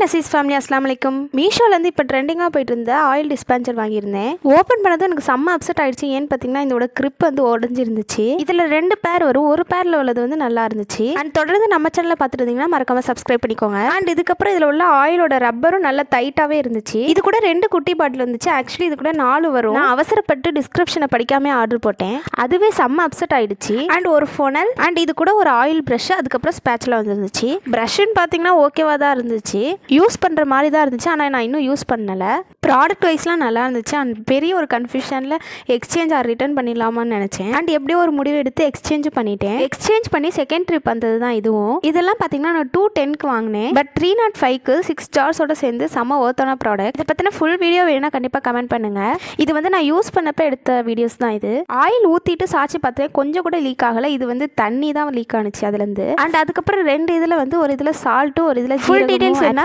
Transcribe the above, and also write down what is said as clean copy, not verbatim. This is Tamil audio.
நசீஸ் ஃபேமிலி அஸ்ஸலாமு அலைக்கும். மீஷோலேருந்து இப்போ ட்ரெண்டிங்காக போயிட்டு இருந்த ஆயில் டிஸ்பென்சர் வாங்கியிருந்தேன். ஓப்பன் பண்ணதும் எனக்கு செம்ம அப்செட் ஆயிடுச்சு. ஏன்னு பார்த்தீங்கன்னா இதோட கிரிப் வந்து உடஞ்சிருந்துச்சு. இதில் 2 பேர் வரும், ஒரு பேரில் உள்ளது வந்து நல்லா இருந்துச்சு. அண்ட் தொடர்ந்து நம்ம சேனலில் பார்த்துட்டு இருந்தீங்கன்னா மறக்காம சப்ஸ்கிரைப் பண்ணிக்கோங்க. அண்ட் இதுக்கப்புறம் இதில் உள்ள ஆயிலோட ரப்பரும் நல்லா டைட்டாகவே இருந்துச்சு. இது கூட 2 குட்டி பாட்டில் இருந்துச்சு. ஆக்சுவலி இது கூட 4 வரும். நான் அவசரப்பட்டு டிஸ்கிரிப்ஷனை படிக்காம ஆர்டர் போட்டேன். அதுவே செம்ம அப்செட் ஆயிடுச்சு. அண்ட் ஒரு ஃபோனல் அண்ட் இது கூட ஒரு ஆயில் ப்ரஷ், அதுக்கப்புறம் ஸ்பேட்ச்ல வந்துருந்துச்சு. ப்ரஷ்ன்னு பார்த்தீங்கன்னா ஓகேவா தான் இருந்துச்சு, யூஸ் பண்ணுற மாதிரி தான் இருந்துச்சு. ஆனால் நான் இன்னும் யூஸ் பண்ணலை. ப்ராடக்ட் வைஸ்லாம் நல்லா இருந்துச்சு. அண்ட் பெரிய ஒரு கன்ஃபியூஷனில் எக்ஸ்சேஞ்ச் ஆர் ரிட்டர்ன் பண்ணிடலாமான்னு நினச்சேன். அண்ட் எப்படியோ ஒரு முடிவு எடுத்து எக்ஸ்சேஞ்ச் பண்ணிட்டேன். எக்ஸ்சேஞ்ச் பண்ணி செகண்ட் ட்ரிப் வந்தது தான் இதுவும். இதெல்லாம் பார்த்தீங்கன்னா நான் 210க்கு வாங்கினேன். பட் 305க்கு 6 ஸ்டார்ஸோட சேர்ந்து செம்ம ஒர்த்தான ப்ராடக்ட். இதை பற்றின ஃபுல் வீடியோ வேணும்னா கண்டிப்பாக கமெண்ட் பண்ணுங்க. இது வந்து நான் யூஸ் பண்ணப்போ எடுத்த வீடியோஸ் தான் இது. ஆயில் ஊற்றிட்டு சாய்ச்சி பார்த்தேன், கொஞ்சம் கூட லீக் ஆகலை. இது வந்து தண்ணி தான் லீக் ஆனிச்சு அதுலேருந்து. அண்ட் அதுக்கப்புறம் 2 இதில் வந்து ஒரு இதில் சால்ட்டும் ஒரு இதில் ஃபுல் டீடைல்ஸ்